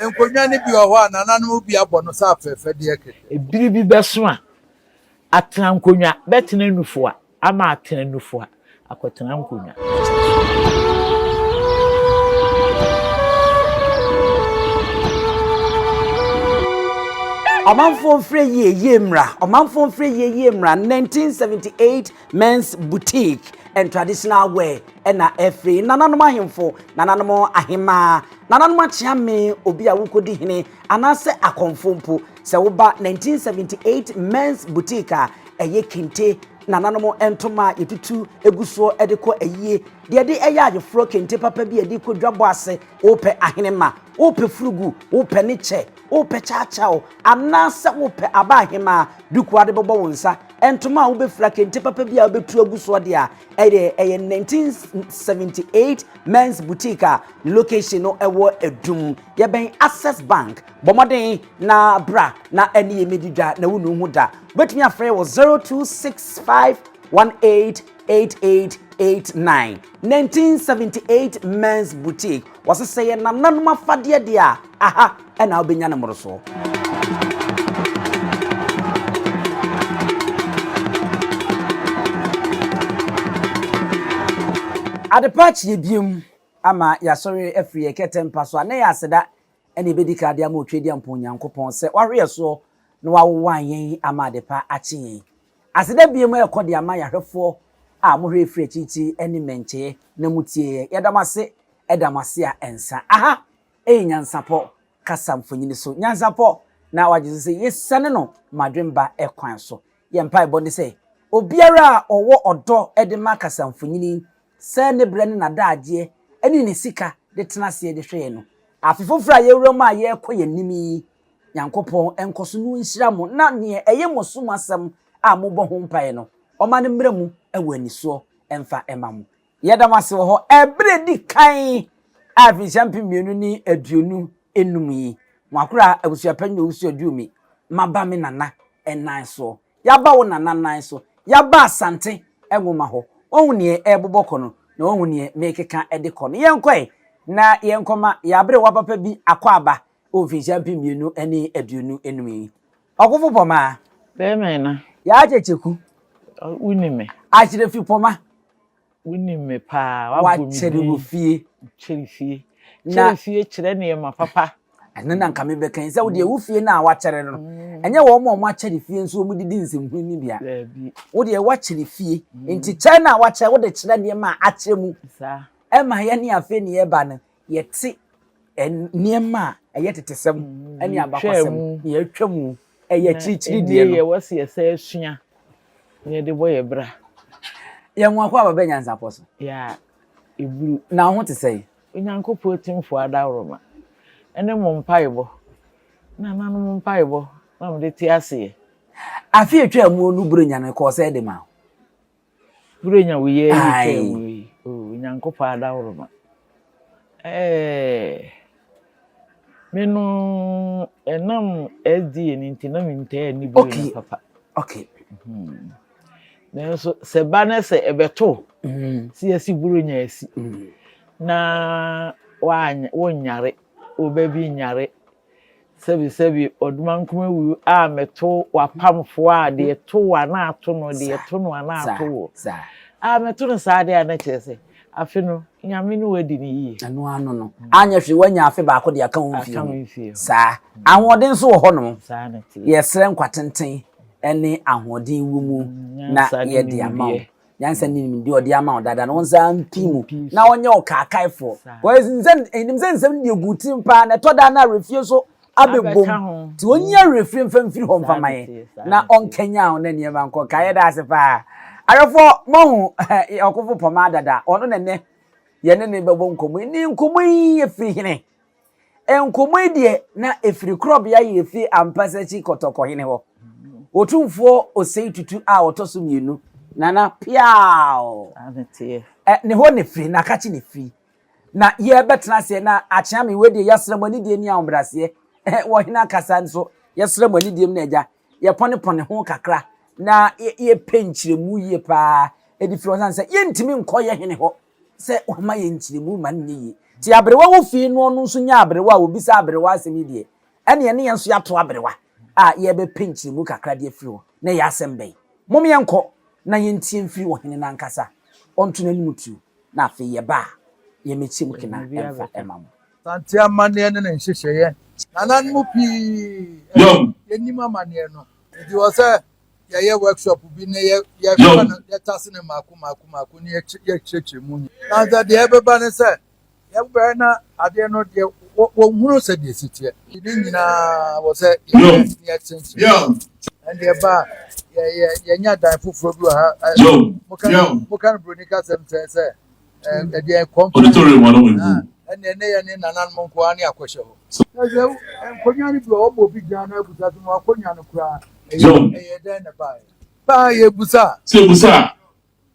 enkonya ne bi oho Nananom bi abɔ no sa afefe de eke ebiri bi beso a atena nkonya betena nufo a ama atena nufo a akotena nkonya Omanfo mfre yemra 1978 men's boutique and traditional wear na every Nananom ahemfo Nananom ahema Nananom achiame obi a wukodi hene anase akonfo mpo se woba 1978 men's boutique a eye kente Nananom entoma yetutu eguso edeko ayie de eya agefro kente papa bi ediko dwabo ase ope ahenema ope frugu ope niche ope chachao anase ope abahema duku ade bobo wonsa entoma wo be fra kente papa bi a obetu aguso de a eye 1978 men's boutique a location no ewo edum ye ben Access Bank bomoden na bra na eni yemedidwa na wonu hu da betumi afre wo 0265188889 1978 men's boutique was say Nananom afade de a aha ena obenya ne moroso Adepachi yebiem ama ya sorry afri eketempa so na ya aseda ene bedika de ama otwedi ampo Nyankopon se wahwe so na wawowan yen ama adepa achi yen aseda biem ekode ama yahwefo a mohwe afri achichi ene menche na mutie yedamase edamase a ensa aha Nyansapo kasamfonyini so Nyansapo na wagise yesane no madwemba ekwan so ye mpa ibonde se obiara owo odo edema kasamfonyini se ne brane na daaje eni ne sika de tenase de hwe no afefofra yewura a ye kɔ yanimi Nyankopɔn enkoso no nhira mo na ne eye moso masem a mobɔ ho mpae no ɔma ne mra mu awaniso emfa ema mo yedamase wo ho ebre di kan afi champion mienu ni aduonu enum yi wakura abusuapanyo usuadumi maba me nana enan so yaba wo nana nan so yaba asante enwoma ho ohun ne eboboko no na ohun ne mekeka edeko no yenkoi na yenkoma yabre wa papa bi akwaba ofi champion mienu eni aduonu enum yi okofo poma be me na ya achecheku unime achire fi poma unime pa wa chere fie cherifie cherifie chere ne ma papa anana nka me bekan se wo de wufie na wa chere no enye wo mo achere fie nso mu didi nsem ni bia wo de wa chere fie enti chere na wa chere wo de chere ne ma achere mu sa e ma ye ne afa ne ye ba no ye te ne ma ye tetesem ene abakosem ye atwamu ye chirichiri die no ye wase ye sa asua ne de boye bra ye nwa kwa baba Nyansapo so ya eburu na ho te sei Nyankopɔn timfo adawroma ene mo mpaebo na Nananom mpaebo na mo de ti ase afi etwa mu no buru nya no ko se de ma buru nya wo ye etwa mu o Nyankopɔn adawroma menu enam edi ni ntina mi ntaa ni buru nya papa okay nenso se ba na se ebeto si asi buru nya asi na wonyare obabi nyare sebi odumankoma wu a meto wapamfo a de to wa na ato no de to no na ato a meto no sa de na chese afi no nyame no wadi ni yi anu ano no anya hwe wanya afi ba ko de aka ho fie sa ahoden so wo ho no sa na ti yesre nkwatenten ene ahoden wu mu na ye de amawo Nyansa ni ndi odi ama dada no nza mpimu na onye okakaifo kwa zinzen enim de guti mpa na toda na refie so abebom ti onye refie mfamfiri ho mfamaye na onkenya on na niema nko kaye da ase pa ayofo mohu okofo poma dada ono nene ye ne bebo nkomo ni nkomo yi efiri hene enkomo die na efiri krob ya ye efi ampasachi kotoko hene ho otumfo osei tutu a otoso mienu nana piao anete ne ho ne firi na kachi ne firi na ye betena se na achia me wedi yasremani die ni ambrase wo hina kasa nso yasremani die na eja ye pone ho kakra na ye penchiremu ye pa edi firi osan se ye ntimi nko ye hene ho se o ma ye nchiremu ma ne yi Ti abrewa wo fi no no nso nya abrewa obisa abrewa asemi de. Ene ye ne yenso ya to abrewa. A ye be pinch mu kakra de afiri ho. Na ya asem ben. Mom yenko na yentie mfiri wo hene na nkasa. Onto na nimutu. Na afi ye ba. Ye mechi mu kina emfa emam. Santi amane ne nhyehyeye. Nananom pi. Yenim amane no. It was a workshop bi na ye tase ne mako ni ye cheche mu. Na that the ebeba ne say ye be na ade no de wo hunu se de sitie. Ni nyina wo say ye chenche. And the ba ye nya dan foforo bi ha. Mo kan bronika sem say the auditorium one and then they Nananom ko ani akwhye ho. Na je konyan bi obo bi gana abusa so mo konyan no kra e den na ba ye busa se busa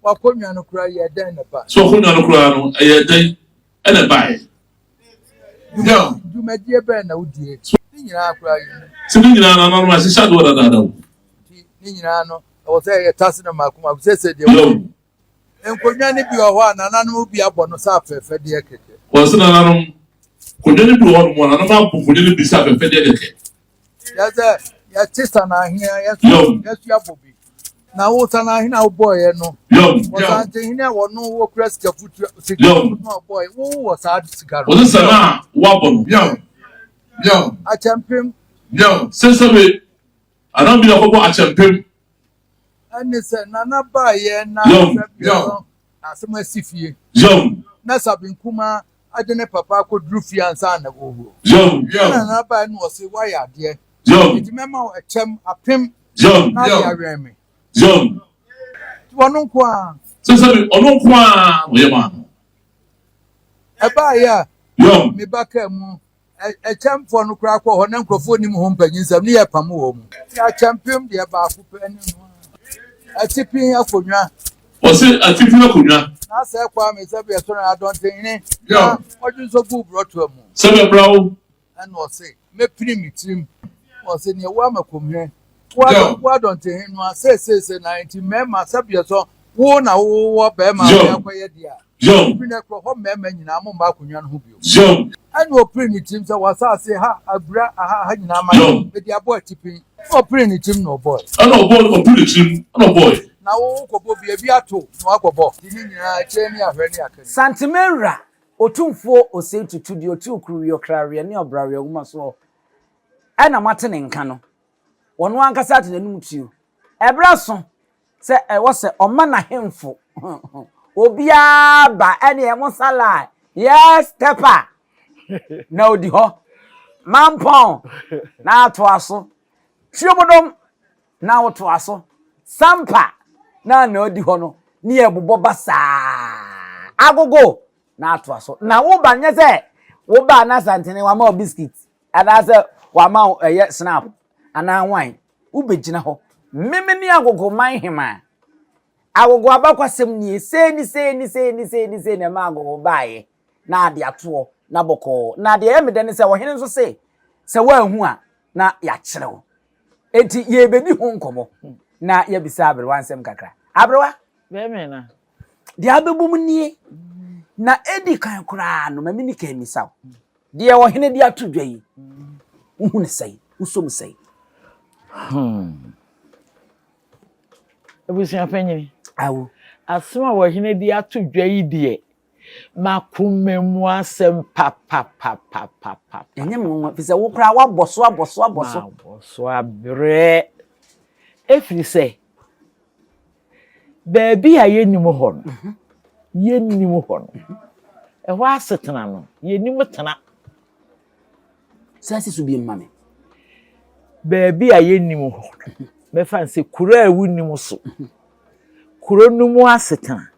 wa konyan no kra ye den na ba so konyan no kra no e den e na ba du me die be na udie ni nyina kra yi se ni nyina na no ma se shadow da ni nyina no o se ye tase na makuma se de konyan ni bi o ho Nananom bi abọ no sa afefe de keke o se Nananom konyan ni bi o ho na ma bu konyan ni bi sa afefe de keke ya tista na ahia ya ya bobi na wo ta na ahia wo boy no wo Asantehene wo no wo press ka futu no boy wo sa sigaro wo se na wo bono a champion se be anan bi na ko a champion ani se na ba ye na asema sifie na sabin kuma adene papa ko drufie ansa na go na ba no se wa ya de It memo a chem a pim na ya remi wonu kwa se onu kwa we ma eba ya me baka mu a chem for no kra kwa ho na nkrofo nim ho mpanyinsam ne ya pam wo mu ya champion de ba akupe ani no a tipin akonwa o se a tipin akonwa na se kwa me se be so na Asantehene na odun so bu broto mu se be brawo and o se me prim trim o se ne wa makomhe wa Asantehene no say 90 mema sabia so wo na wo be ma ya kwaye dia bi na kro ho mema nyina mo ba akonwa no ho bio and o prim trim se wasa se ha abra ha nyina ma be dia boy tipin o prim trim no boy no prim trim no boy na wo ko bo bi ato no akobo di nyina che ni ahwe ni akani Santimenra otumfo osetutu di otu kuru yokrare ne obrare wuma so ana mate ne nka no wono ankasa te nanum tuo ebra so se wo se oma na hemfo obia ba ene e mo sala yes stepper na odi ho mampon na ato aso chiobodom na woto aso sampa na odi ho no ne ebubo basa agogo na ato aso na wo ba nye se wo ba na Asantehene wa ma biscuit ana se wa ma snap ana wine wo begina ho memeni agogo man hema agogo abakwasem ni se na ma agogo baaye na ade ato na boko na de emede ne se wo hene nso se wa hu a na ya kyerɛw enti ye bedi ho nkomo na ye bisa abrewa nsem kakra abrewa be me na de abebum nie na edi kan kura no mami ni ka misaw de wo hene de ato dwa yi uhu ne sei usom sei ebusia panyi awu asema wo hene de ato dwa yi de makumemu asem pa enye mo fi se wo kura wa boso abre efiri se baby a yenim ho no yenim ho no e ho asetena no yenim tena sase so bi mame baby a yenim ho me fanse kura a wunim so kuro numu asetena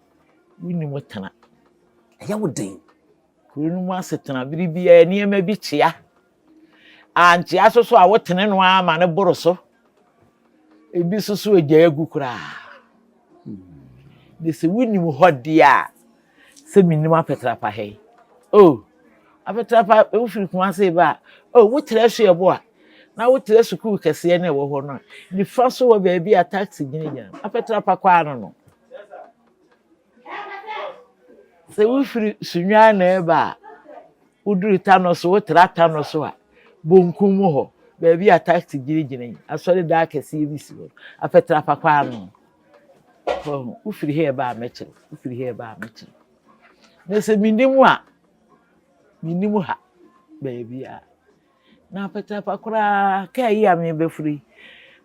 wunim tena ya wodin kuro numu asetena biribi ene ma bi tia anti asoso a wotene no ama ne boroso ebi soso egya agu kura de se wunim ho dia se minim apetrapa he apetrapa ufiri kuma se ba wotre hwe ebo a na wotre sukuu kese ne wo ho no ni fa so wo ba bi a taxi gina apetrapa kwa no se ufiri sunwa na eba uduru tano so wotra tano so a bonkum ho baabi a taxi gire asori da akesi bi si ho afetra papa no ufiri here ba mechire ufiri here ba mechire na se minimu ha baabi a na afetra pakura ka yi a me befuri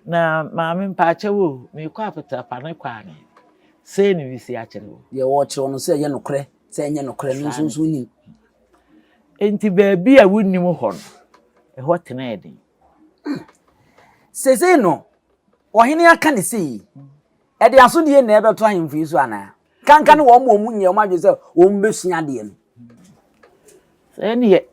na maame mpache wo me kwa afetra pa ne kwa ne se ni wisi a kire wo ye wo kire no se ye nokre se enye nokre no nso ni enti baabi a wonnim ho no ho tena eden sese no ohene aka ne sei e de aso de na ebeto ahemfo isu ana kanka ne wo mo nye o ma dwe se wo mbesua de no se ne ye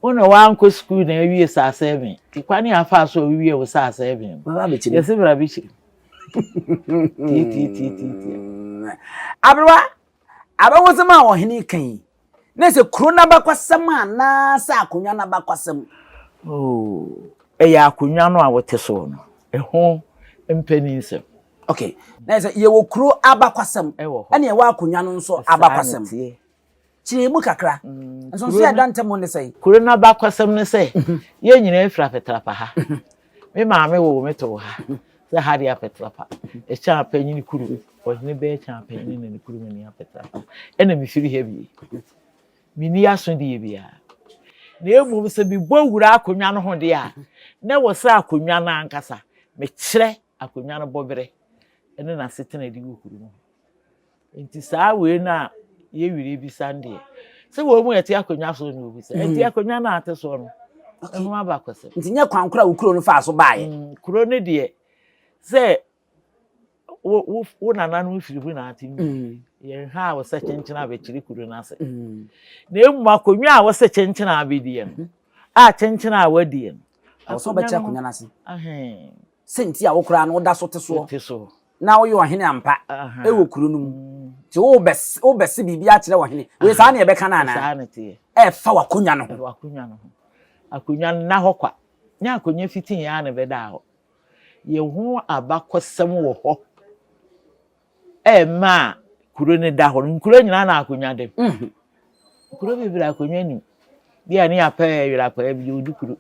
ono wa anko school na awie sa 7 ikwani afa so awie wo sa 7 baba be chiri yesi bra be chiri ti abroa abawo se ma ohene kan na se kro na bakwasam ana sa akonwa na bakwasam ya akonwa no a wote so no ho mpeninsem okay na se ye wo kro abakwasam ene ye wa akonwa no nso abakwasam chire mu kakra nso so ya dante mo ne sei kro na abakwasam ne sei ye nyina efra petrapa ha me maame wo meto ha se ha dia petrapa e cha panyin kuru o ne be cha panyin ne kuru ne ya petrapa ena mi firi he bi mini aso de bia na emu se bi bowura akonwa no ho de a na wo sa akonwa na ankasa me kire akonwa no bobere ene na setena di wukuru no enti saa we na ye wire bi sande se wo mu yete akonwa so no bi se enti akonwa na ate so no enu abakwese enti nya kwankura wukuro no fa so baaye kuro ne de se wo nananom firi bu na ate ye ha wo se chenchena be chiri kuro na se na emu akonwa a wo se chenchena abedie no a chenchena awadie no so be cha akonwa na se senti a wo kura no da so te so na wo yo hene ampa e wo kuro no mu ti wo bes bibi a kire wo hene we sa na e be kana na sa na tie e fa wakonwa no akonwa na ho kwa nya akonwa fitin ya na be da ho ye ho abakosem wo ho ma kuro ne da ho kuro nyina na akonwa dem kuro bibira akonwa ni bia ni apa yira pa bi odu kuro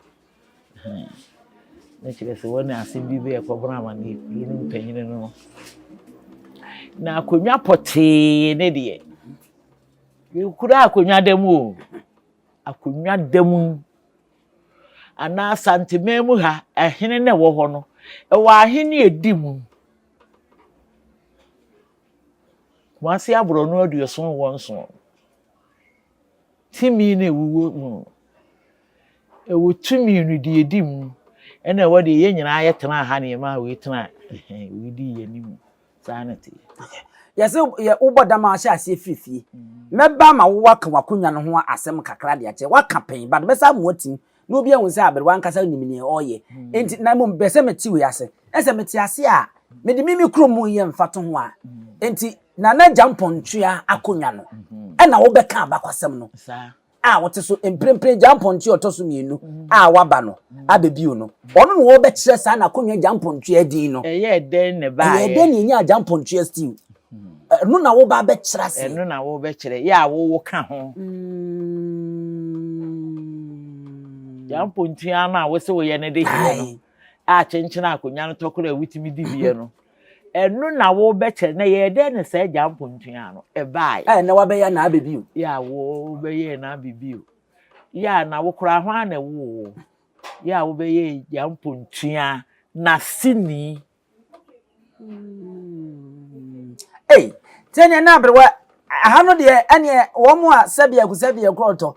na kire se wona asim bi be ekobona amane kuro no mpanyine no na akonwa poti ne de ye kuro akonwa dem o akonwa dem ana Asantehene mu ha ehene ne wo ho no e wa ahene edimu wasi abro no aduoson wonso timi na ewuwo mu e wo tumi no de edimu ena wo de ye nyina ayetena ha ne ma we tena we di yanimu sanity yes ye ubodama sha ase fifi meba ma wo waka wakonwa no ho asem kakra de ache waka pen but besa motim no obi ehun se abere wankasa nimini oye enti na mo bese meti we ase ese meti ase a me de mimi kromu ye mfato ho a enti na na jampontua akonwa no e na wo beka abakwasem no a wote so emprempre jampontua otoso mienu a waba no abebiu no ono no wo be kire sa na akonwa jampontua din no eye den ne ba eye den nya jampontua stew no na wo ba be kire se no na wo be kire ya wo ka ho jampontua na wo se wo ye ne de hie no a chenchena akonwa no tokoro awitimi di bie no enu na wo be kire na ye de ne se jampontua no e bai na wa be ya na abebiu ya wo be ye na abebiu ya na wo kura ho na wo ya wo be ye jampontua na sini tenya na abrewa ahano de ene wo mu a sabia kroto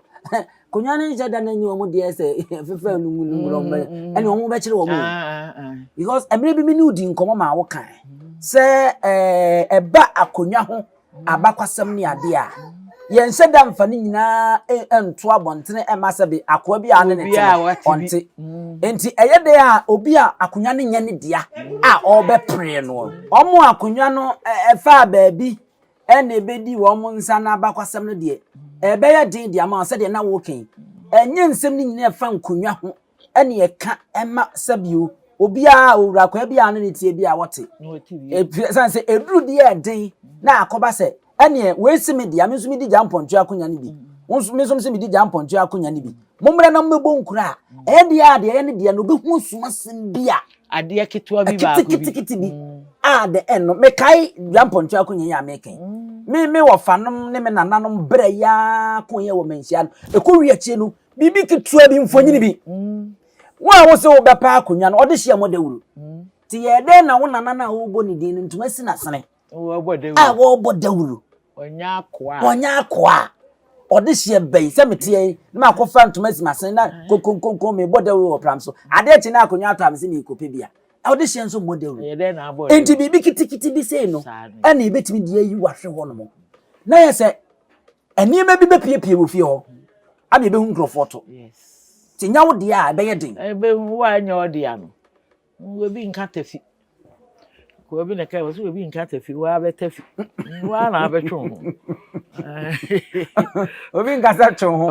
konwa ne jada na nyi wo mu de se fefe nungulu ene wo mu be kire wo mu because emre bi mi ni udi nkomo ma wo kan se eba akonwa ho abakwasam ni ade a ye nse da mfa ni nyina ento abontene e masabe akwa bi ane ne te onte enti eye de a obi a akonwa ne nya ne dia a obepre no omo akonwa no efa baabi ene bedi wo mo nsa na abakwasam no de ebe ya din dia ma se de na wo ken enye nsem ni nyina efa nkonwa ho ene ye ka ema sabio obi a owura kwa bi ane ne tie bi a wote sanse eduru de ya din na akoba se ene we simi dia me so mi di jampontu akonya ne bi wonso me so me di jamponto akonya ni bi mommra na mmebo nkura e de ne de no be hu suma sem bia ade ketewa bi ba kiti bi the end no me kai jamponto akonya ya me ken me wo fanom ne me nananom bra ya konya wo menhia no e ko wi achi no bibi ketewa bi mfonyini bi wa wo se wo bepa akonya no ode hia mo dawuru ti ye de na wo nanana wo bo ni din ntuma si na sene wo bo dawuru wo bo dawuru onya akwa ode hie bai se metie na makofa ntuma si masene na konkonkonko me bo dawuru wo pram so ade chi na akonya atam se ni kope bia ode hie nso mo dawuru ye de na abo enti bibi kitikiti bi se no ana ebetimi de ayi wahwe ho no mo na ye se eniema bi bepiepie wo fie ho abi be hu nkrofo to yes ti nyawo de a be ye den be hu wa nya ode ano we bi nka tafi ko bi na kai we bi nka tafi wa be tafi wa na be twon ho obi nka sa twon ho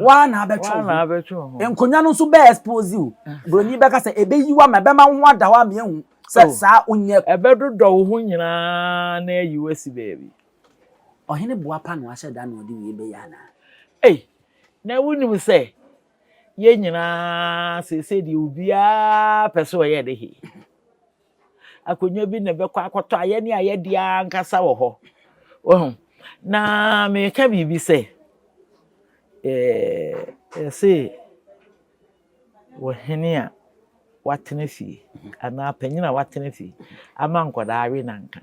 wa na be twon ho enkonya no so be expose you broni be ka se ebe yiwa ma be ma ho ada wa me hu se sa onye ebe dodo ho nyina na yiwa si baby ohene boa pa no ahye da na odi we be ya na na wunim se ye nyina se di obia peso ye de he akonya bi ne be kwa akoto aye ne aye dia nkasa wo ho na me ka bibi se se wo hene a watene fi ana panyina watene fi ama nkoda awe nanka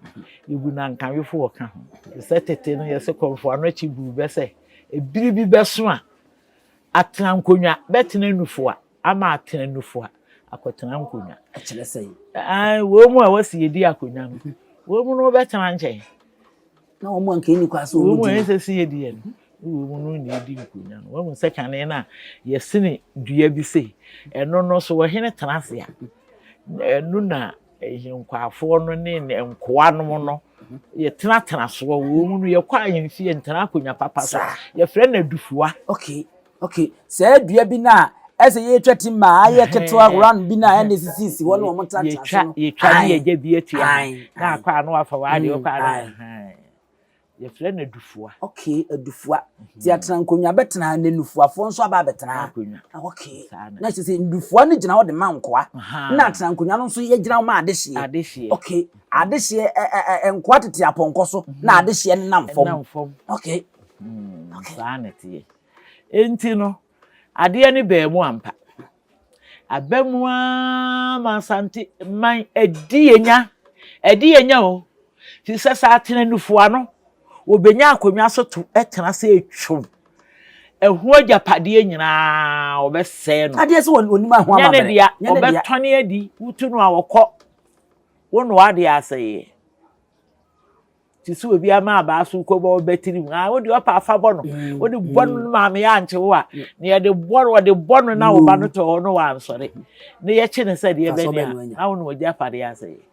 ibu nanka wefo wo ka ho se tete no ye se konfo ano chi bu be se ebiri bi beso a atena nkonwa betena nufu a ama atena nufu a akotena nkonwa akire sei wo mu a wasi yedi akonwa no wo mu no betena nche na wo mu anka ni kwa so wo mu ese si yedi en wo mu no ni yedi nkonwa no wo mu se kane na yesini dua bi sei eno no so wo hene tenase a enu na hinkwafo no ne nkoa no no ye tena so wo mu no ye kwa ahemfie ntena akonwa papa so ye frɛ na dufuwa okay say dua bi na ese ye twati ma aye ketwa run bi na ene sisi wo no mo tata so ye twa ye je bi atua na akwa no afa wa de okwa ye frɛ na dufuwa adufuwa ti atena nkonwa betena na nufuafo nso aba betena akonwa na se ndufuwa ne gina wo de mankoa na atena nkonwa no nso ye gina wo ma adehye adehye enkoa tete aponko so na adehye nam fom sanity enti no ade ne be mu ampa abamu ma Asante man edi enya o ti sesa atena nufuwa no obenya akonwa so to etena se etwum ehu agapade nyina obese no ade se woni ma ho amabere nyane dia obetone adi wutu no awokọ wono ade aseye tisu obi ama ba so ko bo betiri mu wo de opa afa bono wo de bono ma me ya nche wo a ne ye de bono na wo ba no to no wa nsore ne ye chi ne se de be ni a wo no oja pade aseye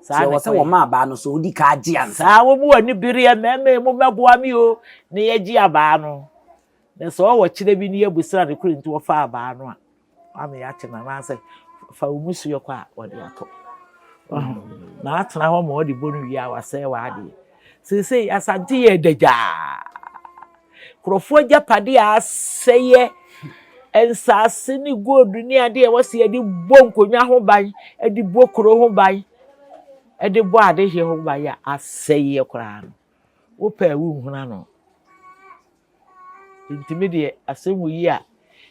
sa wo se wo ma ba no so odi ka agi ansa sa wo bu ani biri e me mo meboa mi o ne ye gi aba no ne so wo chire bi ne ye busira de kuri nti wo fa aba no a ame ya chi na na se fa umusu yo kwa wo de ato na atena ho ma odi bonu wi a wase wa ade sese Asante ye daja krofo agapade a seye ensase ni gold ni ade e wase ade bonkonwa ho ban ade bokoro ho ban ede bo ade he ho ba ya aseye kra no wo pa wu huna no intimidie asemu yi a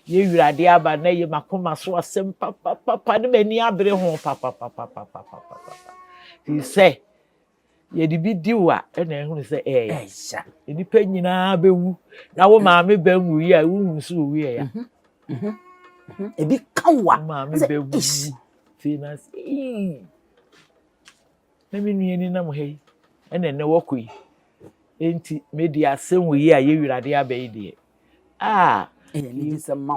ye wirade aba na ye makoma so asem papa ne mani abere ho papa ti se ye di bi diwa na ehunu se sha edi pa nyina bewu na wo maame banwu yi a wu so wi ya ebi kanwa maame bewu finance na me nuani na mo hei ene wokoi enti media asem yi a ye wirade aba yi de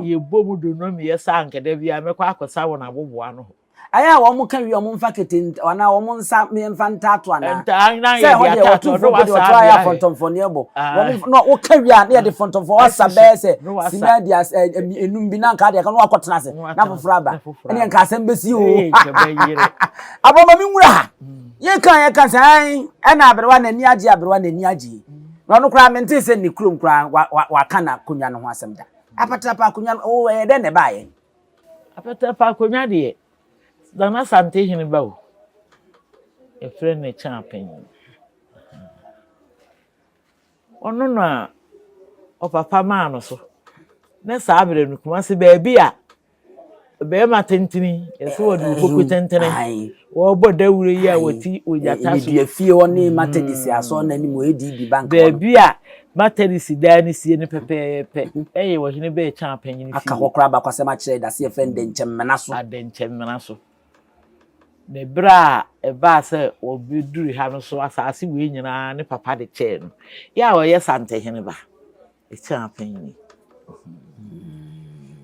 ye bomu do no me yesa ankede bia mekwa akosa wo na boboa no aya wo mo kan wi o mo mfa kete ona wo mo nsa me mfa ntato ana na ye dia tato no wa sa ya fontomfo ne ebo wo no wo kan wi a na ye de fontomfo wa sa be se sima dia enum bi na nka de ka no akotena se na foforo aba ene nka asem besi o aboma mi nwura ye kan sai ana aberwa na ni age aberwa na ni age No no kra mente se ni krom kra wa kana kunya no ho asem da. Apata pa kunya o e de ne bae. Apata pa kunya de. Dana Asantehene ba o. E friend ne champion. Ono na o papa ma no so. Na sabre no kuma se ba bia. Be ma tentini, e so wo du koku tentene. Wo boda wure yi a woti ojata so. Di fie woni matedisi aso na ni mo edi bi bank. Be bia matedisi da ni sie ni pepepe. Eye wo hene be champion ni fie. Aka kokra ba kwase ma kire da se friend de nchemmena so. Ade nchemmena so. Ne bra e ba se obeduru ha no so asase we nyina ne papa de che no ya wo ye Asantehene ba e champion ni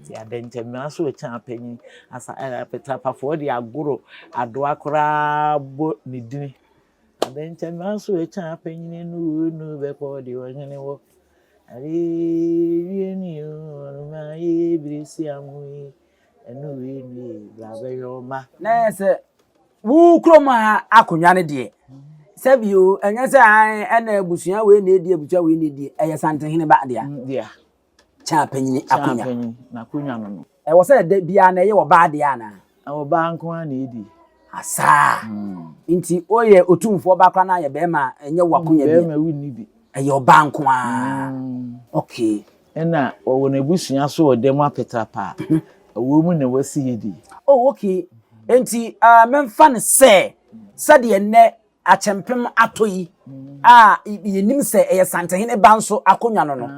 ya de nchemmena so e champion asa peta pa for de agoro ado akora bo ne dini ade nchemmena so e champion ni no be ko de wo hene wo ari ni o ma ye brisi amui enu we ni bla be yo ma na se wu kroma akonya ne de sabio enye se an na abusua we na edi abusua we na edi eye Asantehene ba dia dia cha panyin akonya na akonya no e wo se de bia na eye wo ba dia na o ba nko na edi asa nti oye otumfo ba kwa na ye be ma enye wakonya bi be ma wi ni bi eye oba nko a okay ena wo na abusua so o dem apeta pa wo mu na wasi edi oh okay enti memfa ne se de ne achempem atoyi yenim se eye Asantehene ba nso akonya no no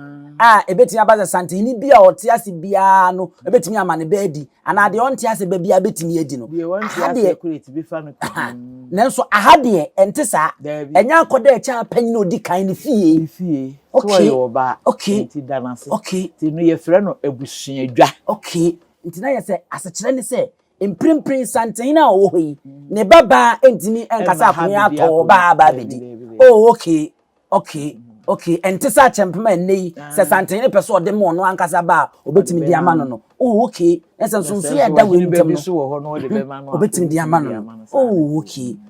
ebetimi abaza Asantehene bia otiase bia no ebetimi amane ba adi ana de ontiase ba bia betimi adi no de create bi fa no nanso ahade entesa enya akoda echa panyin odi kan ne fie okay okay ti danase okay ti no ye frɛ no abusua dwa okay nti na ye se asechire ne se Imprim Asantehene a wo yi ne baba entimi enkasa akonya to baba bedi oh okay entisa chempema nei se Asantehene pese ode mo no ankasa ba obetimi di ama no oh okay ese sunsu ye da we ntem no obetimi di ama no oh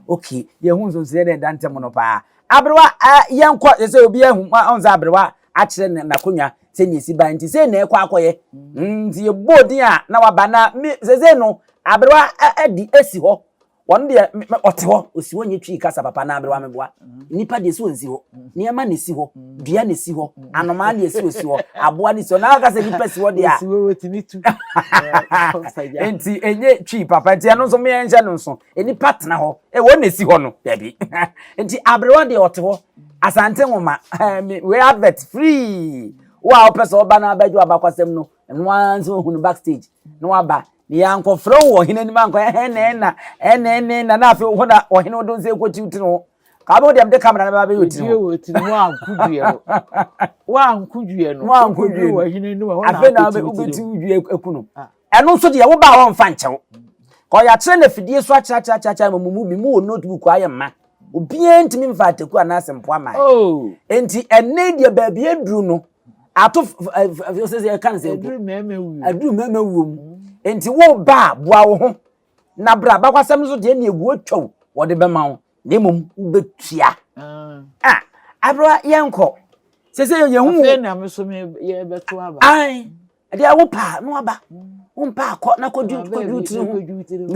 okay ye hu sunsu ye da ntem no pa abrewa ye nko ese obi ahu onza abrewa a kire na akonya se nyesi ba nti se na ekwa akoye nti ye bodin a na waba na seze no abrewa edi esi ho won de ote ho osi wonye twi kasa papa na abrewa meboa nipa de si wonsi ho niema ne si ho dua ne si ho anoma ne si osi ho aboa ne si ho na kasa nipa si ho de a si wo wetimi tu enti enye twi papa nti ano so me enja no so enipa tena ho won ne si ho no baby enti abrewa de ote ho Asante nwoma we advert free wa opese oba na abaju abakwasem no nwanzo hunu backstage no aba ni yanko fro wo hine ni manko ene na afi wo na wo hine do nse kwoti utino ka bo dem de camera na ba be utino wo tino wa ankudue no wo hine ni wo na afi na be ubeti udue ekunu eno nso de wo ba wo mfa nchew ko ya kire na fidie so acha mamumu bi mu notebook ayemma obia ntimi mfa ateku anasempo ama enti enne de baabi eduru no ato se kan se aduru meme wu enti wo ba boa wo ho na bra ba kwasem so de na egu atwa wo de bema wo na mom ubetua abra yenko se ye hu afi na me so me ye beto aba ai de wo pa no aba wo pa akọ na kodu tiri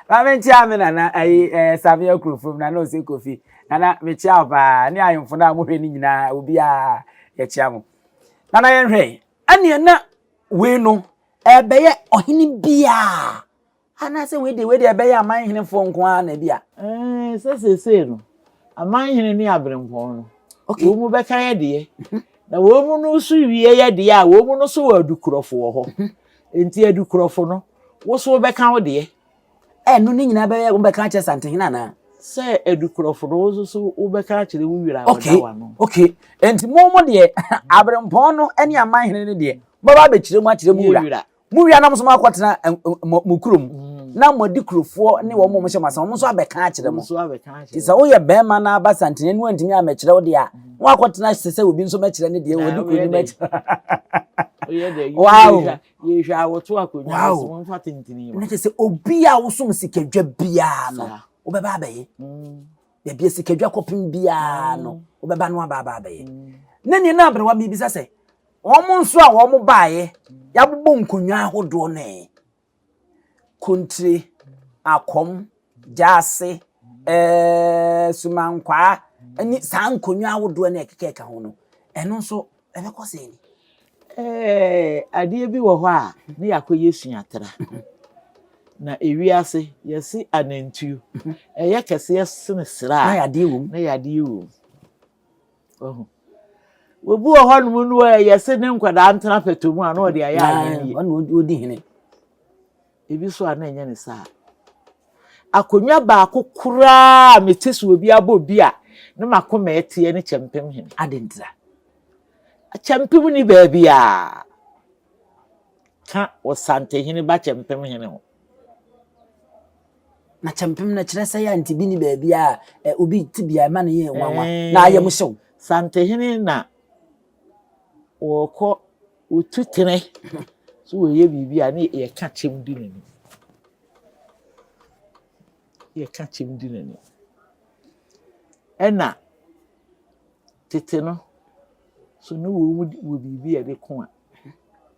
ba menti amena na ai savia krofom na no se kofi na me chia ba ni ayemfo na mo hwe ni nyina obi a ye chia mo na yenhwe ane na we no ebeye ohini bia ana se we de ebeye amanhene fo nko a na bia se no amanhene ni abrempo no wo mu beka ye de na wo mu no so wie ye de a wo mu no so wa dukurofo ho enti adukurofo no wo so beka wo de no ni nyina beye wo beka che Asantehene na se adukurofo no so wo beka kire wo wira wa no okay enti mo de abrempo no ene amanhene ne de baba be kire mu akire mu wira mu wira na mo so makotena mu kurom na mo di kurofo ne wo mo hye masa mo so abeka akire mo ti sa wo ye bema na aba Asantehene no antimi amekire wo de a wo akotena sese obi nso mekire ne de wo di kuru mekire wow ye hwa wo to akonya so mo mfa tintini ne se obi a wo som sikadwa bia no wo beba abaye bia sikadwa kopim bia no obeba no aba be na ni na abrewa mi bisa se omo nso a omo baaye ya bobbo nkonwa ahodo ne kontri akom jase sumankwa ani sa nkonwa ahodo ne kekeka ho no eno nso ebe kose ni ade bi wo ho a ne yakoye suatra na ewiase yesi anantu eye kese yesene sra na yade wum wobu wo ho no nu yesi ne nkwada antena petomu a na ode aya ani wonu odi hene ebi so ana enye ne sa akonwa ba kokura metesu obi abobi a ne makoma etie ne chempem hene adentra chempem ni baabi a ka Asantehene ba chempem hene ho na chempem na kire se ya ntibi ni baabi a obi tibia ma ne ye nwanwa na ayem hyew Asantehene na woko otutene so we ye bibi a ne ye ka chem di nani ena tete no so no wo bibi a de ko a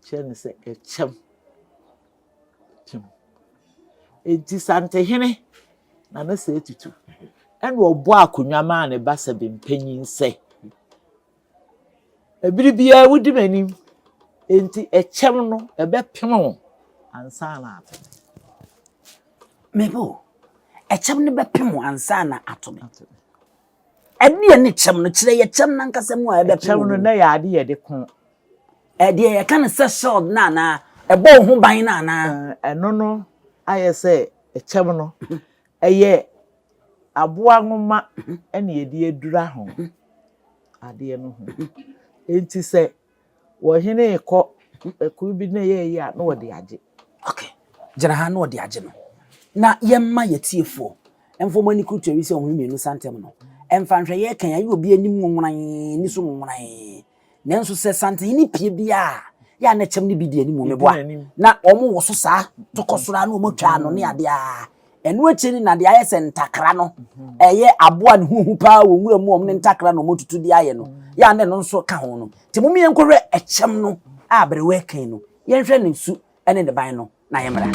che ne se chem enti Asantehene na na se etutu ena obo akonwa ma ne ba se bempanyin se ebiri bia wudi manim enti chem no ebe pem ansa na ato mebo chem ne be pem ansa na ato ade ne chem no kire ye chem na nkasem a ebe pem chem no na ya ade ye de ko ade ye kan se shield na ebo ho ban na eno no aye se chem no eye aboa ngoma ene ye de adura ho ade no ho enti se wo hene ekọ eku bi na ye ya na wo de age okay jira ha na wo de age no na yemma yetiefo emfo mani kutwe se ohun mienu santem no emfa nhwe ye kan ya obi anim nwonwan ni so nwonwan nanso se Asantehene pie bia ya na chem ni bi di anim meboa na omo wo so sa tokosora na omo twa no ne ade a enu acheni na de aye se ntakra no eye aboa ne huhu pa wo nwura mu omne ntakra no motutu di aye no ya na no nso ka ho no ti mo miye nkore echem no abrewe kan no ye nhwe ne su ene de ban no na ye mra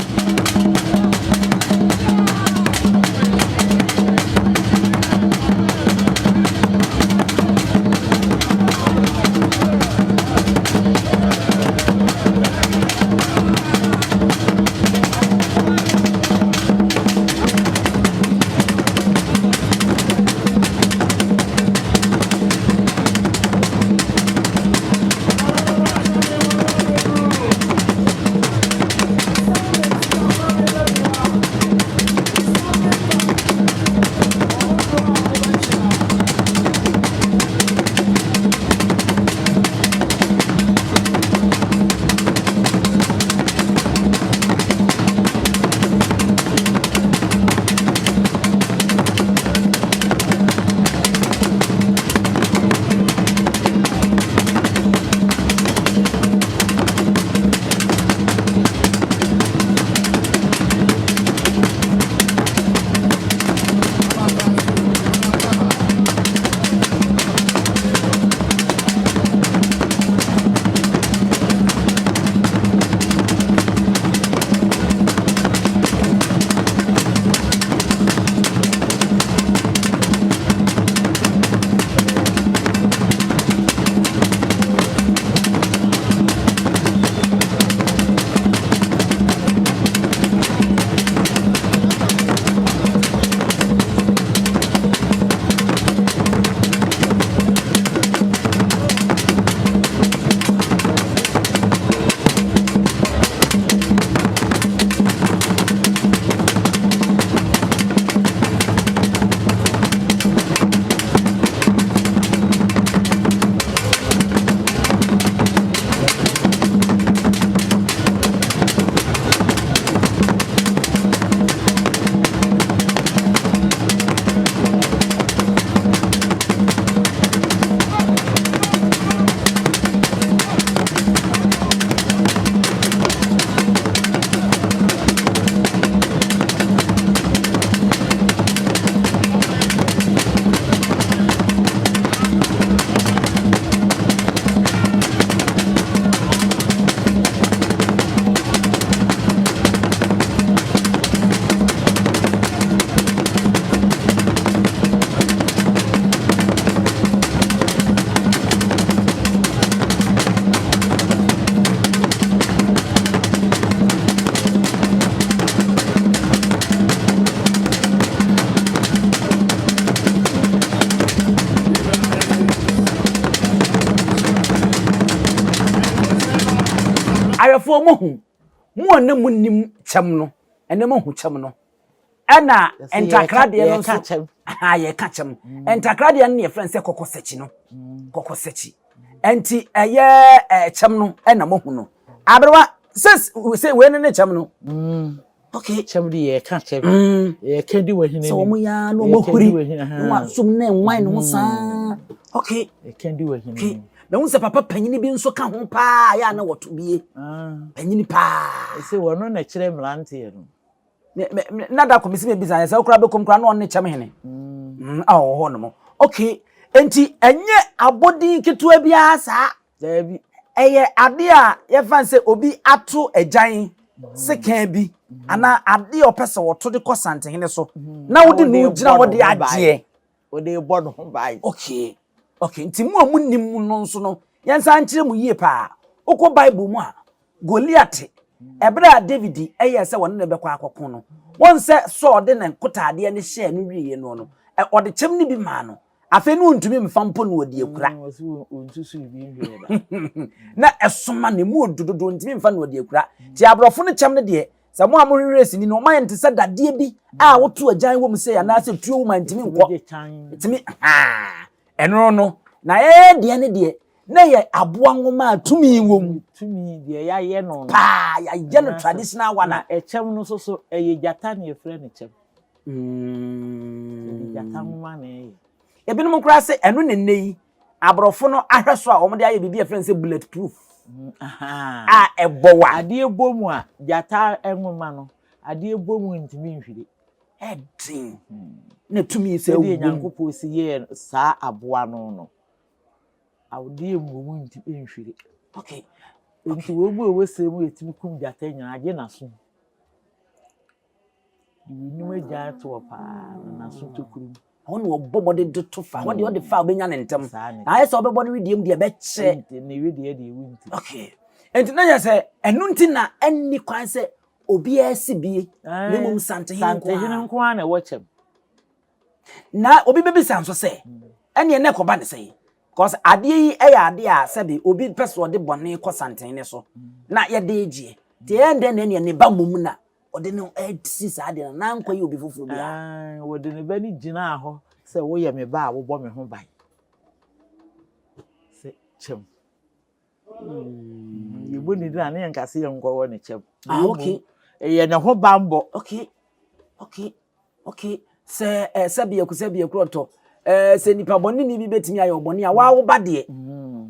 Ayefo mo hu. Mo ne mo nim kyem no. Ene mo hu kyem no. Ena entakrade no so. Ha ye ka kyem. Entakrade no ye friend say kokosechi no. Kokosechi. Enti eye kyem no ena mo hu no. Abrewa say we ne kyem no. Okay, kyem di ye ka kyem. Ye ka di wa hini. So mo ya no mo huri. No sum na enwan no sa. Okay, ye ka di wa hini. Na unse papa panyini bi nso ka ho pa ya na woto bie. Panyini pa. Say wono na kire mlante no. Na da komisi me bisa say okra be kom kra na on ne kyem hene. Ho no mo. Okay, enti enye abodi ketua bia sa. Dabi. Eye ade a ye fan say obi ato agyan sekan bi ana ade opese woto de ko Asantehene so. Na wodi no gira wodi agye. Wodi bodo ho bai. Okay. Okay, nti mu amunim no nso no yensa nkire mu yie pa. Okọ Bible mu a Goliath ebra David eye se won ne bekọ akọkọ no. Won se so de ne nkotade ne hye no wiye no no. Ode kyem ne bi ma no. Afa no ntumi mfampo no wodi ekura. Onsusu bi nhwe da. Na esoma ne mu odudodo ntumi mfa no wodi ekura. Ti abrofo no kyem ne de sa mo amori race ni no ma yente se dade bi a woto agyan wo mu se ya na se tuo wo ma ntumi nkọ. Ntumi eno no na de ne de na ye aboa nwoma tumi wom tumi de ya ye no pa ya ye no traditional one na ekyem no so eye jata na ye frɛ ne kyem jata nwoma na ye ebinom kra se eno ne nei abrofo no ahweso a omde aye bibia friend say bulletproof ebowa ade ebomu a jata enwoma no ade ebomu ntimi nhwire edin na tumi se wo Nyankopɔ si ye saa aboa no no awde emu ntimi nhwire okay nti wo bu wo se mu etimi kum jata nya age na so ni ma jata pa na so tokurum on wo bobode do to fa wo de fa obenya ne ntem na ayese obebode widiem de be che ne widie de wunti okay enti na ya se enu nti na enni kwan se obi asibie ne mum Asantehene nko na wo kyem na obi bebisa nso se ene ne koba ne se cause ade yi eya ade a sebe obi peso de bone ko Asantehene so na ye de egie de ende ne ba mum na ode no edisi sa ade na nkwa yi obi foforo bia wode ne ba ni gina ho se wo ye me ba a wo bo me ho ban se kyem yibo ni na ne nkase ye nkwa wo ne kyem okay ye ne ho bambo okay se sabia kroto se nipa bonni ni bi betimi aye oboni a wa wo ba de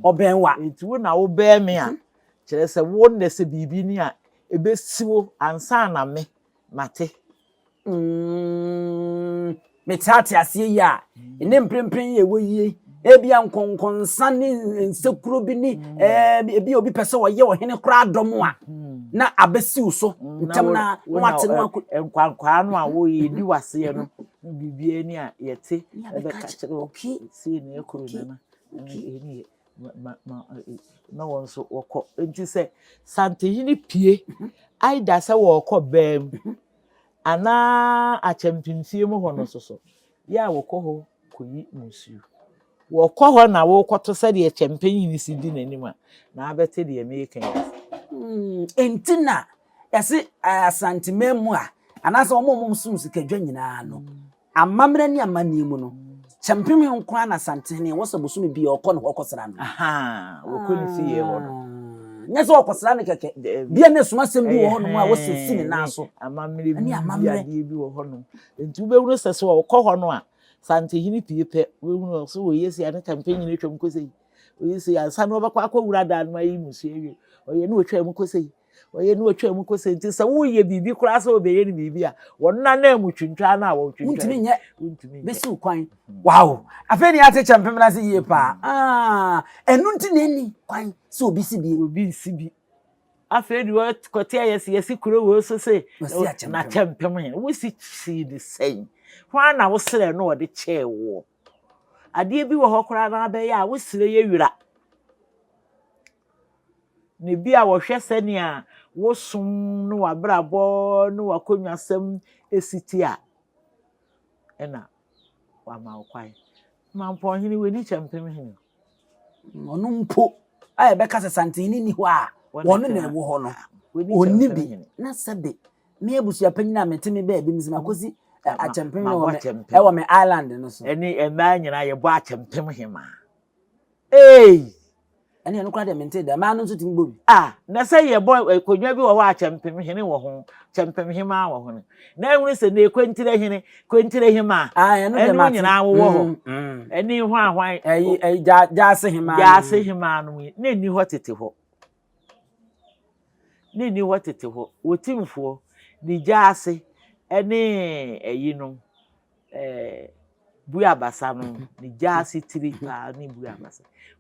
obenwa enti wo na wo be me a kire se wo ne se bibi ni a ebesiwo ansa na me mate me tati ase yi a ene mprempren ye wo yie ebia nkonkonsa ni nsekuro bi ni ebi obi pese wo ye wo hene kra dom a na abesiw so ntam na wate no nkwankwa no a wo ye di wase no bibie ni a yete ebe ka kire okay si na ekuru na eni na won so wokọ enti se Asantehene pie aida se wokọ bam ana achampimfie mu ho no so ya wokọ ho koyi musu wokọ ho na wokọto se de champion si di nanim a na abete de American enti na yase Asantehene mu a ana se omom sum sikadwa nyina no amamre ni amani mu no champion nkwa na Asantehene wo sabosumi bi okọ no okọsra no wokọ ni fie ho no nyese okọsra ne keke bia ne suma sem bi wo ho no a wo sisi ne na so amamre bi wo ho no enti wo bewuru sese wo okọ ho no a Asantehene pie pe wo hunu so wo yesi ane champion ni twam kosei wo yesi ansa no bakọ akọwura da no ayi musu ewie oye ne otwa mu kosei oye ne otwa mu kosei nti se wo ye bibi kura so obeye ne bibi a wonna na mu twintwa na wo twintwa untimi nye besi ukwan wow afeni ate champion na se yie pa enu nti na ni kwan so obi sibi afeni wo kote yesi kuro wo so se na champion wo si the same kwa na wo sere no de che wo ade bi wo hokora na be ya wo sere ye wira ne bi a wo hwe sani a wo sum no wabrabo no wakonwasem esiti a ena wa ma kwai mampo hini we ni champion hini ono mpo aye be ka Asantehene ni ho a wono na ewo ho no oni bi na sabe me abusu apanyina meteme ba bi mzima kosi achempem no me e wo me island no so eni ema nyina ye bo achempem hema ene no kwa de mente da ma no so tim bobi na say ye boy konwa bi wo achempem hene wo ho chempem hema wo ho na ehunu se na ekwentire hema eno de ma nyina wo ho eni ho ahwan jaase hema no na eni ho tete ho ni watete ho wotimfo ni jaase ene eyinom buabasa no ni jaase tiri pa ni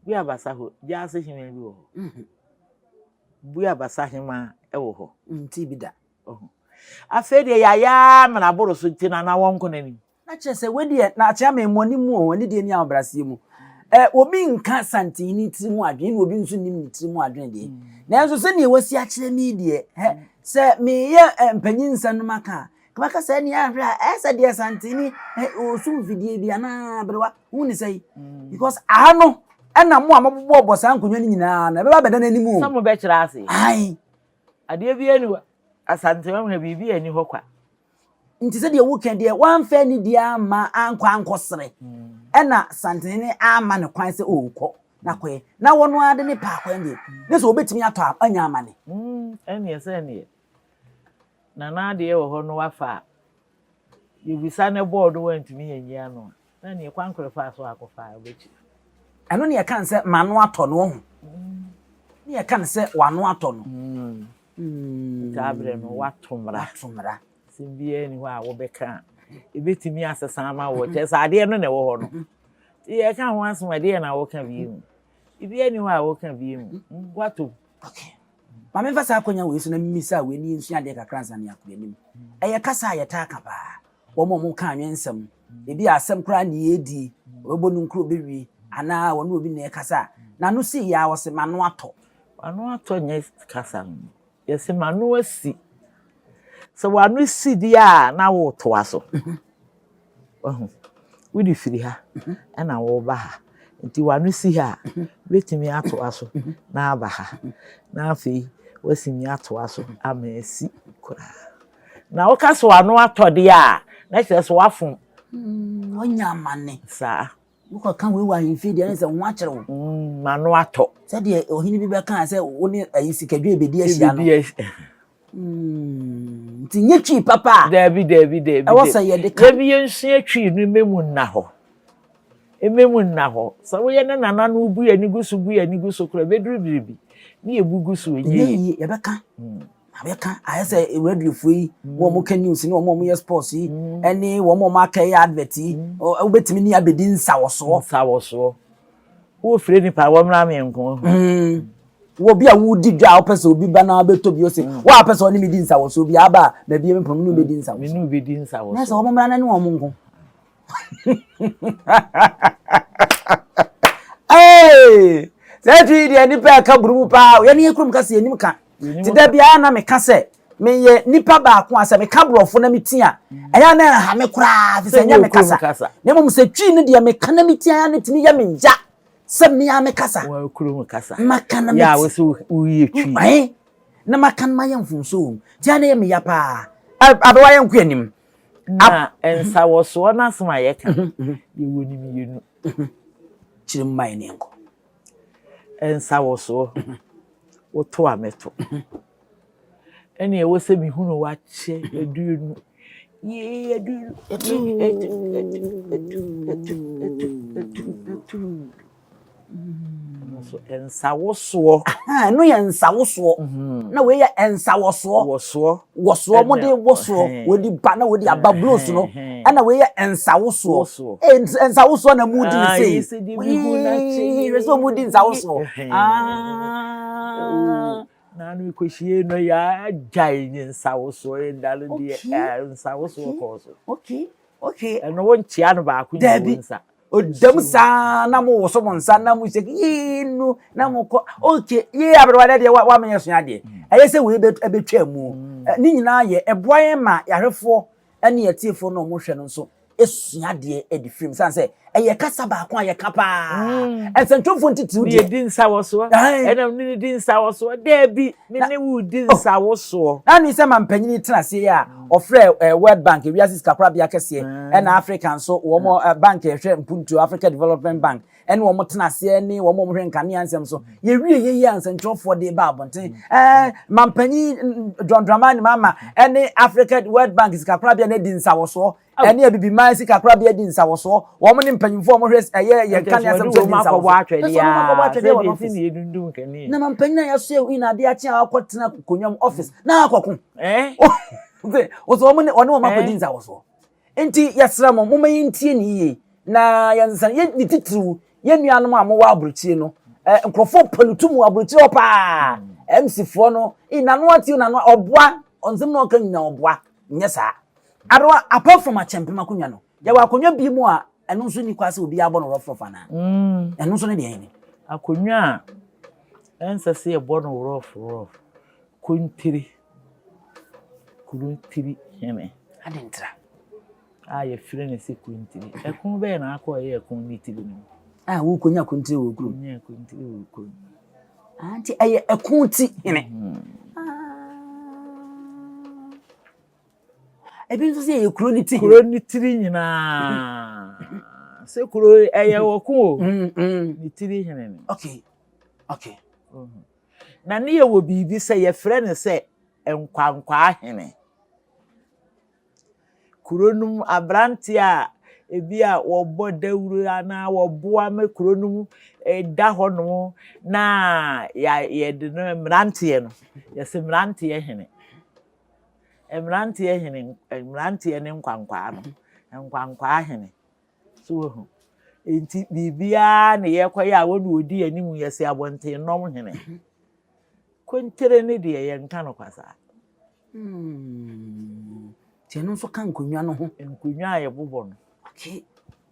buabasa ho jaase hima bi ho buabasa hima wo ho nti bi da afede ya mana boro so ntina na wonko nani na chese wedi na acha me moni mu o ni de ni abrase mu obi nka Asantehene tiri mu adwen na obi nso nim tiri mu adwen de na enso se ne wasi akire mi de se me ye mpanyinsa no maka kama se ne ahra ese de Asantehene osum fidie bia na brewa hu ni sei because ano na mo amabbo obosa nkonwa ni nyina na be ba beda na nimu samo be kira ase ai ade bi eni Asantehene na bibi eni ho kwa nti se de wo kan de wan fa ni dia ma ankosere ena Asantehene ama ne kwan se okọ na kwe na wono ade ne pa kwan de ne so obetimi ato anya ama ne eni ese eni na de wo ho no wafa yebisa ne board wantimi yanyi ano na ne kwan krefa so akofa obechi eno ne kan se manu ato no ho ne kan se wanu ato no tabre no watomra simbie ni ho a wo beka ebetimi asesa ama wo chesa ade no ne wo ho no ye kan ho asoma de na wo kan bi mu ibi ni ho a wo kan bi mu wato okay mama mfa sa akonya we so na mimisa we ni nsu ade kakra nsa ne akure nim eye kasa ye ta ka ba wo mo kan nwensam ebi asem kra ne yedi obo nu nkro bewi ana wo no obi ne kasa na no si ya wo se manu ato nye kasa ye se manu asi so wanu si dia na wo to aso we di firi ha na wo ba ha nti wanu si ha betimi ato aso na aba ha na afi wasimi ato aso amasi kura na wo kaso wanu ato dia na kire wafun onya mane sa wo kan we wa himfi dia se ho akere wo manu ato se de ohini bi be kan se wo ni ayisikadwe ebedi ahia no tinye twi papa Dabi e wasa ye de ka Dabi yensu atwi no memu na ho so wo ye na Nananom bu ya ni gusu kura beduru biribi ni ebugu so enye ye beka abeka ayese radio foi wo mo kan news ni wo mo ye sports yi eni wo mo ma kai advert yi wo betimi ni abedi nsawoso wo fire ni pa wo mra me nko wo bia wo di dwa wo pese obi ba na beto bi o se wo pese oni mi di nsawoso bi aba na bi empam no be di nsawoso me no be di nsawoso na se wo mra na ni wo mo nko se twi di ani pa ka buru pa ye ni ekrum ka se enim ka ti da bia na me ka se me ye nipa ba ko ase me ka brofo na metia eya na ha me kura fi se nya me kasa ne mo se twi ni de me ka na metia ya ne timi ya me nja se me ya me kasa wa kuro kasa makana me ya wo so uye twi na makana ma yamfunso ti ana ye me ya pa abewa ye nku anim na ensawoso na soma ye ka ye woni mi yenu chiri mai ne nko ensawoso wo to ameto ene e wo se mi hunu wa che edunu ye edunu so ensawoso no ye ensawoso na we ye ensawoso woso mo de woso we di ba na we di abablos no na we ye ensawoso ensawoso na mu di sei we so mu di ensawoso na no ikohie no ya jai ni ensawoso e dalo di ensawoso ko so okay no won chia no ba ku ni nsa odam sa na mo woso mo nsa na mo se yinu na mo ko okay ye abrewade de wa menye so ade eye se we betwa mu ni nyina ye eboan ma yahwefo ene yetiefo no mo hwe no so esua de e di film san say eye kasa ba ko aye kapa ensentwofo ntitiru de di nsa wo so enam ni di nsa wo so de bi ni wu di nsa wo so na ni se mampanyini tenase ya ofre World Bank wiasis kakra bia kese na African so wo mo bank ehwe mpuntu Africa Development Bank ene wo mo tenase ni wo mo hwe nkane ansem so ye wie ye ensentwofo de ba abonten mampanyi John Dramani mama ene Africa World Bank kakra bia na di nsa wo so ene abibi man si kakra bia di nsa wo so wo mo ni mpanyimfo mo hwe ye kane ansem so di nsa wo na mampanyi na yaso e na de achi akotena konyam office na akoko ozo wo ne wo makodi nsa wo so enti yasra mo mayi ntie ni ye na yansa ye ni titru ye nuanom amowa abruchie no nkrofo palutumu abruchie opa MC fo no inano ati nano oboa onzem no kan nyina oboa nyesa arwa apart from a champion makunwa no ya wa akonwa bi mu a eno nso ni kwase obi abo no rofrofa na eno nso ne de ni akonwa ensa se ebo no rof kuntiri hene adentra ye fire ne se kuntiri ekun be na akọ ye ekun ni tiri no wo konya kuntiri wo kru nya kuntiri wo kru anti eye ekun ti hene ebi nso se ye kro ni tiri nyina se kro eye wo ku ni tiri hene ni okay na ne ye wo bibi se ye fire ne se enkwankwa hene kuronum abranti a ebi a wobo dawuru ana woboa me kuronum da hono na ya de no mrantie no yesi mrantie hene mrantie hene mrantie ne nkwankwa no nkwankwa hene so ho enti bibia ne ye kwaye a wonu odi animu yesi abonte nom hene kontere ne de ye nka no kwasa tieno so kan konwa no ho nkonwa ye bobo no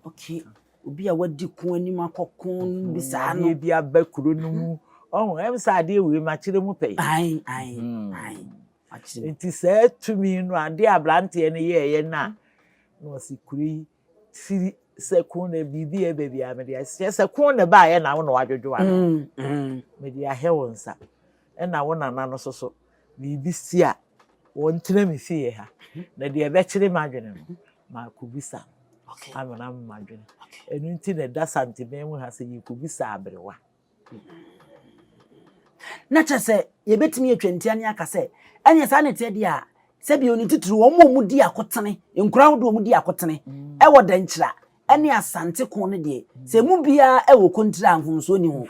okay obi a wadi ko anim akokon bisa no bi aba kuro no mu em sa de we ma kire mu pei ai enti se tumi no ade ablante ne ye na no sikuri siri sekon na bibi e baby a me de sekon na ba ye na wo no wadwodwo ana me de ahewonsa e na wo nana no so bibi si a won tire me fie ha na de be kire madwene no ma kubisa amana madwene enu nti na da santime mu ha se yikubisa abrewa na chese ye betimi atwantia ne aka se enye sa ne te dia se bi oni titru wo mu di akotene enkura wo do mu di akotene e wo dankyira ene asante ko ne de se mu bia e wo kontira mfumso ni ho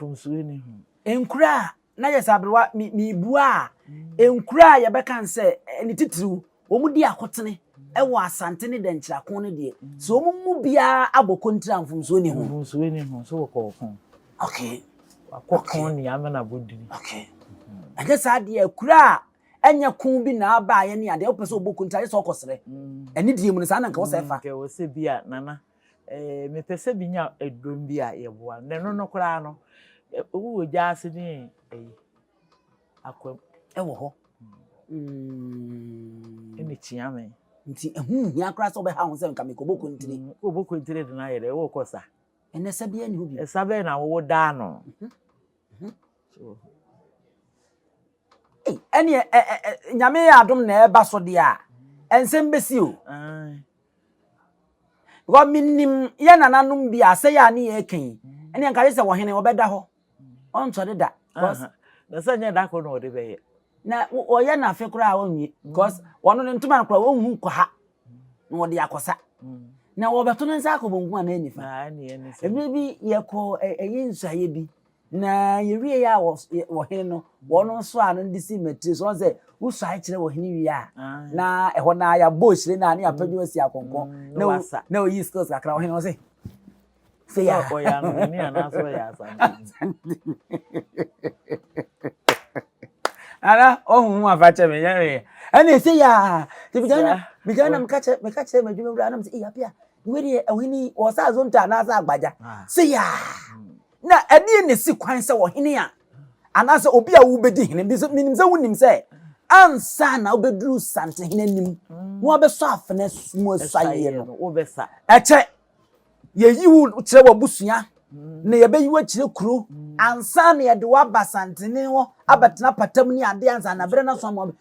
enkura na ye sa abrewa mi bua enkura ye beka nse eni titru wo mu di akotene e wo asante ne dankyira ko ne de so mu bia abokontira mfumso ni ho so wo ko okay akokon ni amana bodini okay ade sa de akura enya kun bi na aba ye ne ade o pese obokunta so okosere eni die mu ne sa na nka wo sefa ke wo se bia nana me pese bi nya edom bia ye boa ne no kra no wo jaase ni akwam e wo ho eni chiame nti ya kra so be ha ho se nka me ko bokuntire de na ye de wo kosa ene sa bia ni ho bi esa be na wo da no so ene nyame ya adom na eba so de a ensem besi o go minim ye nananom bi ase ya ne ye kan ene nka se wo hene obeda ho on so de da na sanya da ko no de be na wo ye na afi kura wonwie because wono ne ntuma kura wonhu ko ha na wo de akosa na wo beto ne nsa akobonku ana enifa ebi bi ye ko eyinsuaye bi na yewie ya wo hene no wono so anu ndisi metri so say usuaye kire wo hene wi a na eho na ya bochire na ne apadwo asi akonkon na o yi skills akra wo hene wo say say ya ko ya no ni ana so ya san ara ohun afache me yare ani say ya bijana mkache madwuma bra na say Appiah we de ohini wo sa zonta na sa agbaja say ya na ade ne si kwan se wo hene a anase obi a wo bedi hene bi minim se wonim se ansa na obeduru Asantehene nim wo beso afene sumo saye no wo besa eche ye yiwu kire wo busua na ye beyiwu kire kuro ansa na ye de wa Asantehene ho abetena patam ni ade ansa na bere na so mo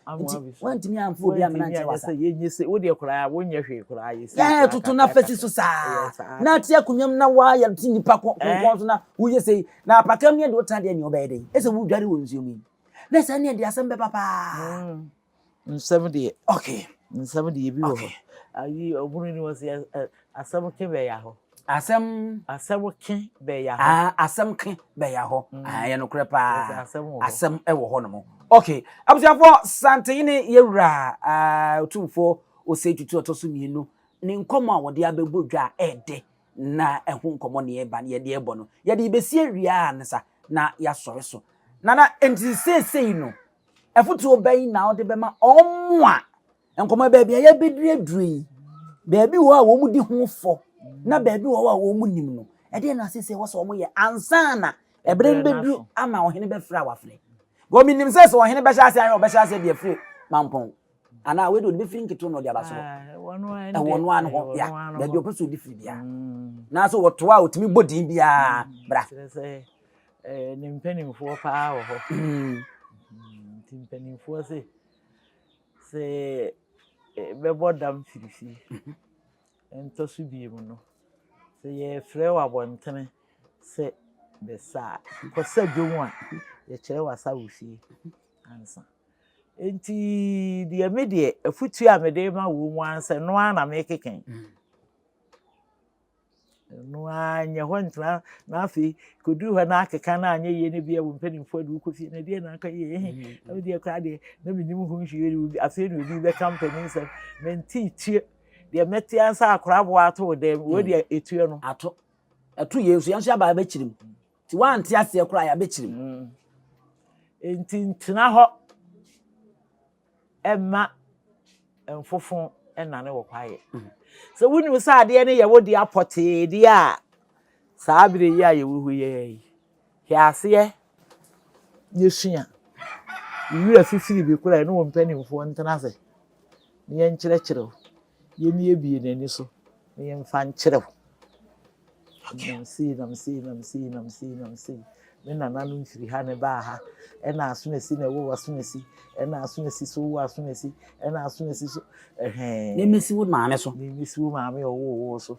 wantimi amfo obi amena nche wasa ye nyese wo de kura wo nya hwe kura ye ya tutu na fesi so sa na tia kunyam na wa ya ti nipa ko so na wo ye sei na pakam ni de wota de ni obede ese wo dware wo nsuo mi na sa ne de asem be papa nsem okay nsem de bi wo ayi obunu ni wose asem ke be ya ho asem ke be ya ho asem ke be ya ho ye no kure pa asem e wo ho no mo okay abusiafo Asantehene yewura otumfo osetutu otoso mienu ni nkomo a wode abegbo ede na ehu nkomo ne eba ne de ebo no ye de besie wia ansa na ya sore so nana enti sesei no efutu obai na ode bema omwa nkomo ba bia ya bedire duri baabi wo a wo mu di ho fo na baabi wo a wo mu nim no e de na sesei wo so mo ye ansa na ebre bedru ama ohene be fra wafre go minim sese ohene be hya se ayo be hya se de free mampon ana we do be free nkito no de abaso wono an ho ya baabi opeso di free bia na so wo to a otimi bodin bia bra ni mpanimfo pa wo ho mpanimfo se bebo dam firisi ento su bi mu no se ye frɛ wa bontene se besa ko se dwom a ye kyerɛ wasa wosie ansa enti de amede afutu a mede ma wo mu ansa no ana mekeken no anya ho ntra na afi koduru ha na akeka na anya ye ne bia wo mpanimfo adu kofi na de na aka ye na de ka de na minim ho nhwe afi no bi be company se menti tie de meti ansa akora bo ato de wo de etue no ato yesu yanso aba be kirim ti wanti ase akora ya be kirim enti ntina ho emma enfofon enane wo kwaye so wunu sa ade ne ye wodi apote de a saa bire yi a ye wuhu ye hiase yesua yura fifiri bi kura no mpanimfo ntena se ne ye nkyerɛkyerɛ ye mi ebie nani so ne ye mfa nkyerɛ nam si me nananom firi ha ne ba ha ena aso na si na wo waso na si ena aso na si so wo aso na si ena aso na si so ne mesi wo maame so ne mesi wo maame wo so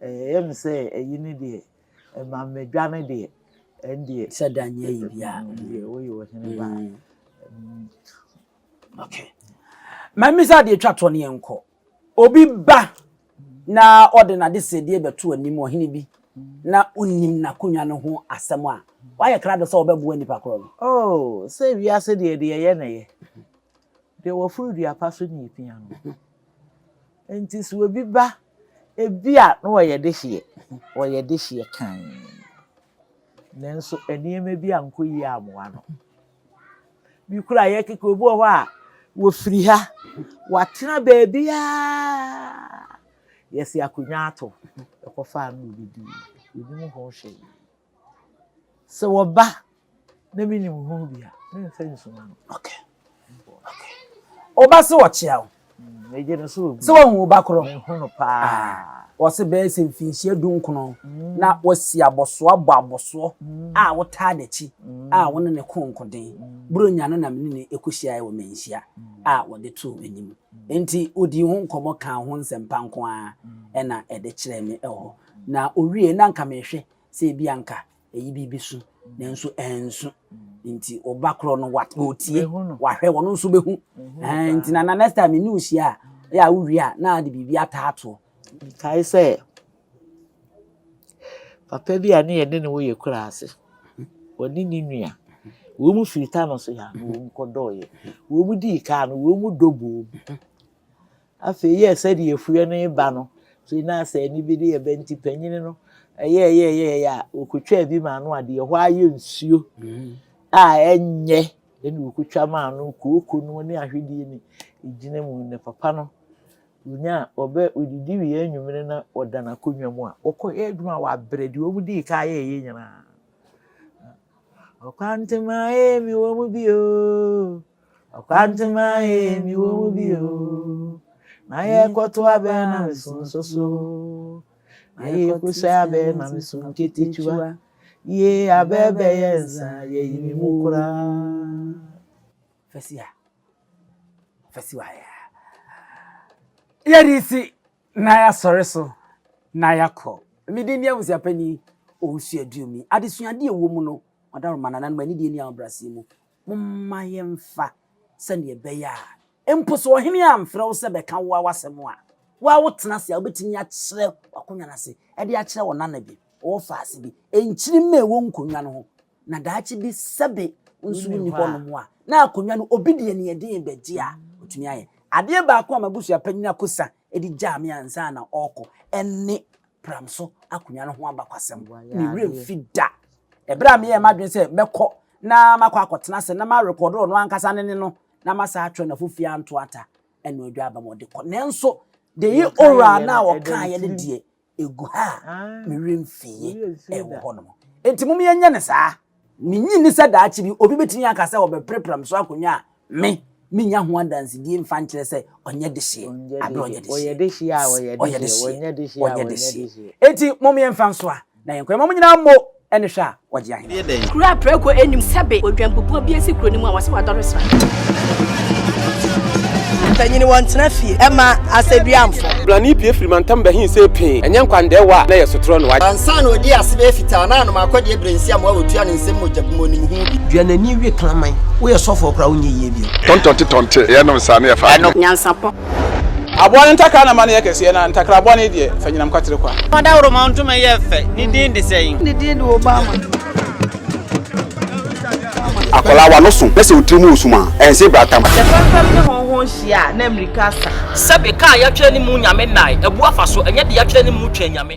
em se eyi ne de ma medwa ne de endie sadanye yi bia wo yi wo hene ba okay mami sa de twato ne enko obi ba na ordinary de se de beto anim ohene bi na unim na konwa no ho asem a wayɛ krado sɛ obɛbo anipa koro oh sɛ wiase de ye na ye de wo furu dua pa so ni pia no enti so obi ba ebia no wɔyɛ de hye kan nanso eniema bi anko yi amoa no bi kura ye keke obi wo a wo firi ha watena baabi a yesi akonwa ato ekofa no bidi onim ho hye so wo ba na minim ho bia me fa nso no okay oba se wo chia o eje no so se wo hu oba koro me hu no pa wo se be se mfinhia dunkono na wasi aboso aboso a wo ta dachi a wo ne konkoden bronya no na me ne ekohia wo menhia a wo de to anim enti odi ho nkomo kan ho nsempa nko a ena ede kyerɛ me ɛho na owie na nka mehwe se bi anka eyi bibi su nanso ensu nti obakro no watie wahwe wono nso behu nti na next time ni uhia ya uwie na de bibi ataato kai se papa bi ane ye ne wo ye kura ase woni ni nua wo mu filita no so ya wo mu kodoye wo mu di ka no wo mu dobo afi ye se de efuye no ba no so na se ni bi de ye benti panyini no ya okotwa bi ma no ade ho aye nsuo a enye ene okotwa ma no kooko no ne ahwedie ni igina mu ne papa no unya obe odidi wi enwumene na odana konwa mu a okọ eduma wa bredi wo mu di ka ye nyina okwante ma mi wo mu bi o Quantima mi wo bio. Na ye koto abe na so. Na ye kusa abe na so ketichua. Ye abebe yensa ye yimi mukura. Fesia ya. Yerisi na ya sore so na ya ko. Midini abusia pani ohusu adumi. Adesuade ewo mu no. Madam manana no ani die ni abrasi mu. Momma yemfa sene beya. Empo so ohene amfra wo se beka wo awasem a. Wa wo tena se obetini a kire wakonwa na se. E de a kire wo nana bi. Wo faase bi. Enchiri ma ewo nkonwa no ho. Na daachi bi sebe nsu ni hono mu a. Na akonwa no obi de ne yede beji a otumi aye. Ade ba ko amabusu apanyina kosa e di jam ya nsa na oko. Enne pramso akonwa no ho abakwasem. Ni remfida. Ebra me ye madwen se mekọ na makọ akọtena se na ma record no ankasa ne no na masa atwe na fofia anto ata ene odwa abamode kọ nenso de yi ora na o kan ye de die egu ha me remfie e wo hono enti mum ye nya ne saa minyi ni se daachi bi obi betini akasa wo be prepram so akonya me minya ho adanse die mfa nkire se onye de hye abe onye de hye enti mum ye mfa nso a na yenkwa mum nyina mo ene hwa wagye ahene kura preko enim sebe odwampopo bi esi kuro ni mu a wase wadore sra tanyini wontena fie ema aseduamfo blani pie frimantam bahin se pin enye nkwande wa na yesotro no wa ansa na odi asebe fita na no makode ebrensi am wa wotua ne nsem mojabumo ni hu bi duanani wie klaman wo ye sofo kra wonye yie bi tontonte ye no nsa na ye fa nyansapo abone ntakra na mane yakese na ntakra abone die fanyinam kwatere kwa oda woro mountuma ye fe ni din de seyin ni din de obama akola wa no so pese otrimu osuma ense bratam the family ne honhon hia na america sa sebe kan ya twa ni mu nyame nai ebu afa so enye de ya twa ni mu twa nyame